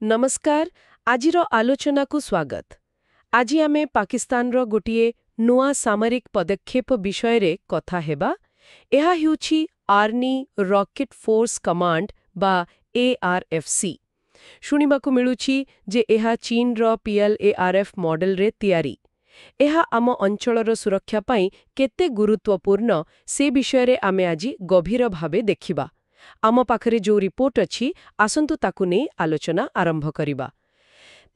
नमस्कार आजिर आलोचना को स्वागत। आज आमे पाकिस्तानर गोटिए नुआ सामरिक पदक्षेप विषय रे कथा हेबा। एहा हेउछि आर्मी रॉकेट फोर्स कमांड बा ARFC। शुनिबाकु मिलुछि जे एहा चीन रो PLARF मॉडल रे तयारी। एहा आम अंचलर सुरक्षा पाई केते गुरुत्वपूर्ण से विषय रे आमे आजि गभीर भावे देखिबा। आम पाखरे जो रिपोर्ट अछि आसंतु ताकु नै आलोचना आरंभ करिबा।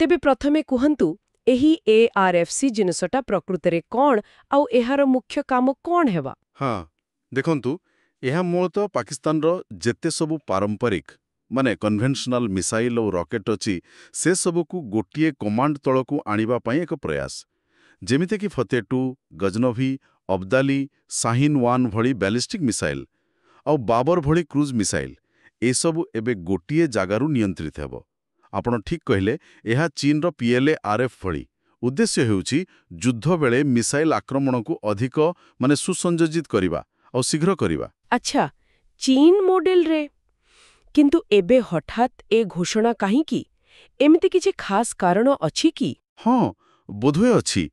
तेबे प्रथमे कुहंतु एही ARFC जिनसटा प्रकृतरे कोन आउ एहार मुख्य काम कोन हेबा। हाँ देखंतु एहा मूलतः पाकिस्तानर जेते सबु पारंपरिक माने कन्वेंशनल मिसाइल और रॉकेट अछि से सबुकु गोटिए कमांड तळकु आनिबा पई एक प्रयास। जेमिते कि फतेह-2, गजनवी, अब्दाली, शाहीन-1 भଳି बैलिस्टिक मिसाइल और बाबर भଳି क्रूज मिसाइल ए सबु एबे गोटिए जागारु नियंत्रित हेबो। आपण ठीक कहले एहा चीनर PLARF भଳି उद्देश्य हेउछि युद्ध बेले मिसाइल आक्रमण को अधिक माने सुसंयोजित करिबा और शीघ्र करिबा। अच्छा चीन मॉडल रे किंतु एबे हठात ए घोषणा काहे की एमिति किछि खास कारण अछि की? हाँ बोधवे अछि।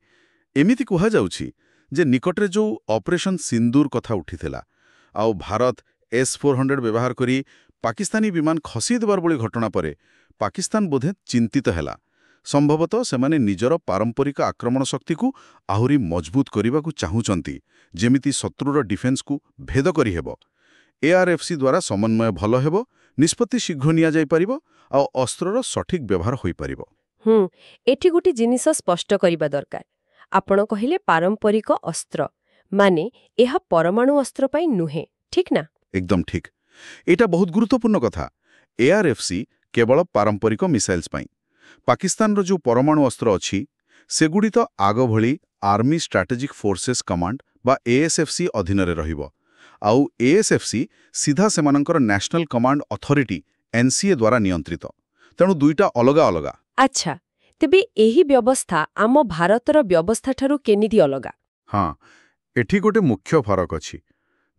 एमिति कुहा जाउछि जे निकटरे जो ऑपरेशन सिंदूर कथा उठिथिला आउ भारत S-400 व्यवहार करी पाकिस्तानी विमान खसी देबार भଳି घटना परे पाकिस्तान बोधे चिंतित हेला। संभवतः सेमाने निजर पारंपरिक आक्रमण शक्ति को आहुरी मजबूत करिबाकु चाहुचंती जेमिति शत्रुर डिफेंस को भेद करी हेबो। ARFC द्वारा समन्वय भलो हेबो, निष्पत्ति शीघ्र निया जाय परिबो आ अस्त्रर सठिक व्यवहार होई परिबो। एठी गोटी जिनिस स्पष्ट करिबा दरकार। आपण कहिले पारंपरिक अस्त्र माने एहा परमाणु अस्त्र पई नुहे, ठीक ना? एकदम ठीक। एटा बहुत गुरुत्वपूर्ण कथा। ARFC केवल पारंपरिक मिसाइल्स पई। पाकिस्तान रो जो परमाणु अस्त्र अछि सेगुडी तो आगो भଳି आर्मी स्ट्रैटेजिक फोर्सेस कमांड बा ASFC अधीनरे रहिबो। आउ ASFC सीधा सेमानकर नेशनल कमांड अथॉरिटी NCA द्वारा नियंत्रित। तेणु दुईटा अलगा अलगा। अच्छा तेबे एही व्यवस्था आम भारतर व्यवस्था ठारू केनिदी अलगा? हाँ एठी गोटे मुख्य फरक अछि।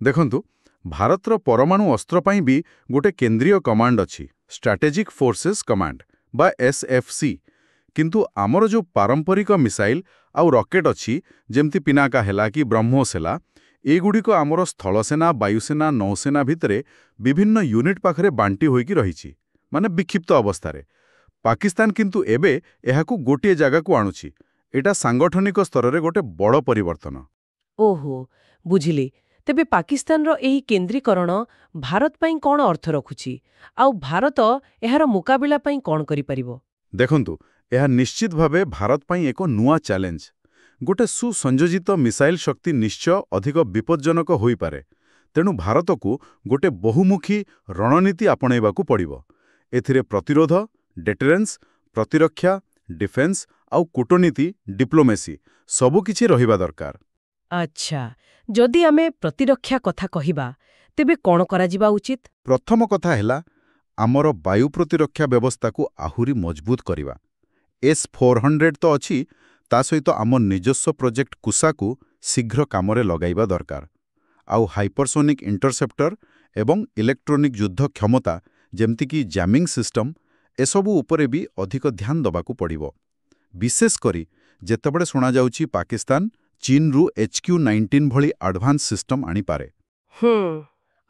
देखंतु भारतर परमाणु अस्त्र पई भी गोटे केंद्रीय कमांड अछि स्ट्रैटेजिक फोर्सेस कमांड बा SFC। किंतु आमर जो पारंपरिक मिसाइल आउ रॉकेट अछि जेमति पिनाका हेला कि ब्रह्मोस हेला एगुड़िक आमर स्थलसेना वायुसेना नौसेना भितरे विभिन्न यूनिट पाखरे बांटी होइकी रहिछि माने विक्षिप्त अवस्थारे। पाकिस्तान किंतु एबे एहाकु गोटिए जागाकु आणुछि। एटा सांगठनिक स्तररे गोटे बड़ परिवर्तन। ओहो बुझिली। तेबे पाकिस्तान रो एही केंद्रीकरण भारत पई कोन अर्थ रखुछि आउ भारत एहार मुकाबिला पई कोन करि परिबो? देखंतु एहा निश्चित भावे भारत पई एको नुआ चैलेंज। गोटे सुसंयोजित मिसाइल शक्ति निश्चय अधिक विपज्जनक होई पारे। तेणु भारतकु गोटे बहुमुखी रणनीति आपणैबाकु पड़िबो। एथिरे प्रतिरोध, डेटरेंस, प्रतिरक्षा, डिफेंस आउ कूटनीति डिप्लोमेसी सबु किछि रहिबा दरकार। अच्छा जदि आमे प्रतिरक्षा कथा कहिबा तेबे कोन करा जिबा उचित? प्रथम कथा हेला आमर वायु प्रतिरक्षा व्यवस्था को आहुरी मजबूत करिबा। S-400 तो अछि ता सहित आम निजस्व प्रोजेक्ट कुसा को शीघ्र कामरे लगाइबा दरकार। आउ हाइपरसोनिक इंटरसेप्टर एवं इलेक्ट्रोनिक युद्ध क्षमता जेमति कि जैमिंग सिस्टम एसबु उपरे भी अधिक ध्यान दबाकू पड़िबो। विशेष करी जेतेबेले सुना जाउछि पाकिस्तान चीन रु HQ-19 भଳି एडवांस सिस्टम आनी पारे।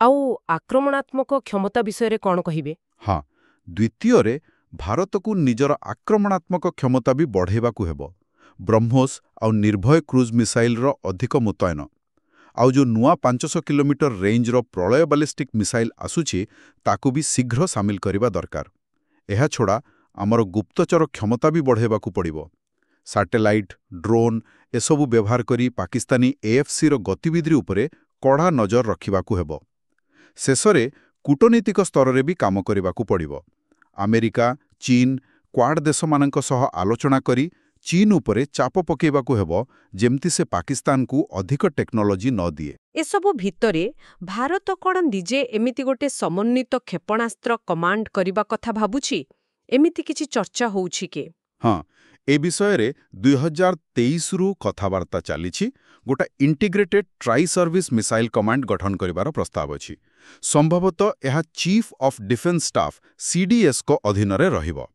आउ आक्रमणात्मक क्षमता विषय रे कोन कहिबे? हाँ द्वितीय रे भारत को निजर आक्रमणात्मक क्षमता भी बढ़ेबाकू हेबो। ब्रह्मोस आउ निर्भय क्रूज मिसाइल रो अधिक मुतयन आउ जो नुआ 500 किलोमीटर रेंज रो प्रलय बैलिस्टिक मिसाइल आसुछि ताकू भी शीघ्र शामिल करिबा दरकार। एहा छोड़ा आमर गुप्तचर क्षमता भी बढ़ेबाकू पड़िबो। सैटेलाइट, ड्रोन एसबु व्यवहार करी पाकिस्तानी AFC रो गतिविधि उपरे कड़ा नजर रखिबाकू हेबो। शेषरे कूटनीतिक स्तर रे भी काम करिबाकू पड़िबो। अमेरिका, चीन, क्वाड देशमानंक सह आलोचना करी चीन उपरे चाप पकेबाकू हेबो जेमति से पाकिस्तान को अधिक टेक्नोलोजी न दिए। एसबु भितरे भारत कोन निजे एमिति गोटे समन्वित क्षेपणास्त्र कमांड करिबा कथा भाबुछि एमिति किछि चर्चा होउछि के? हाँ ए विषय रे 2023 रु कथावार्ता चलीछि। गोटा integrated tri service missile command गठन करिबार प्रस्ताव अछि। संभवतः यह chief of defence staff CDS को अधीन रे रहिबो।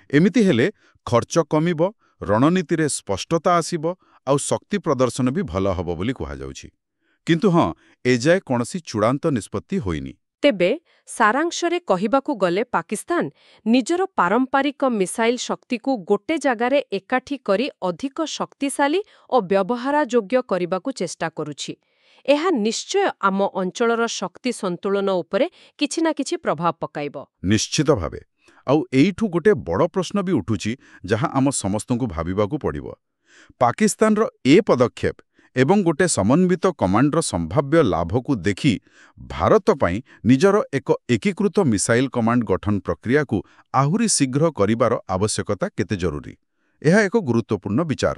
ଏମିତି ହେଲେ ଖର୍ଚ୍ଚ କମିବ, ରଣନୀତିରେ ସ୍ପଷ୍ଟତା ଆସିବ ଆଉ ଶକ୍ତି ପ୍ରଦର୍ଶନ ବି ଭଲ ହେବ ବୋଲି କୁହାଯାଉଛି। କିନ୍ତୁ ହଁ, ଏଯାଏ କୌଣସି ଚୂଡ଼ାନ୍ତ ନିଷ୍ପତ୍ତି ହୋଇନି। ତେବେ ସାରାଂଶରେ କହିବାକୁ ଗଲେ ପାକିସ୍ତାନ ନିଜର ପାରମ୍ପରିକ ମିସାଇଲ ଶକ୍ତିକୁ ଗୋଟେ ଜାଗାରେ ଏକାଠି କରି ଅଧିକ ଶକ୍ତିଶାଳୀ ଓ ବ୍ୟବହାରଯୋଗ୍ୟ କରିବାକୁ ଚେଷ୍ଟା କରୁଛି। ଏହା ନିଶ୍ଚୟ ଆମ ଅଞ୍ଚଳର ଶକ୍ତି ସନ୍ତୁଳନ ଉପରେ କିଛି ନା କିଛି ପ୍ରଭାବ ପକାଇବ। ନିଶ୍ଚିତ ଭାବେ। ଆଉ ଏଇଠୁ ଗୋଟେ ବଡ଼ ପ୍ରଶ୍ନ ବି ଉଠୁଛି, ଯାହା ଆମ ସମସ୍ତଙ୍କୁ ଭାବିବାକୁ ପଡ଼ିବ। ପାକିସ୍ତାନର ଏ ପଦକ୍ଷେପ ଏବଂ ଗୋଟେ ସମନ୍ୱିତ କମାଣ୍ଡର ସମ୍ଭାବ୍ୟ ଲାଭକୁ ଦେଖି ଭାରତ ପାଇଁ ନିଜର ଏକ ଏକୀକୃତ ମିସାଇଲ କମାଣ୍ଡ ଗଠନ ପ୍ରକ୍ରିୟାକୁ ଆହୁରି ଶୀଘ୍ର କରିବାର ଆବଶ୍ୟକତା କେତେ ଜରୁରୀ? ଏହା ଏକ ଗୁରୁତ୍ୱପୂର୍ଣ୍ଣ ବିଚାର।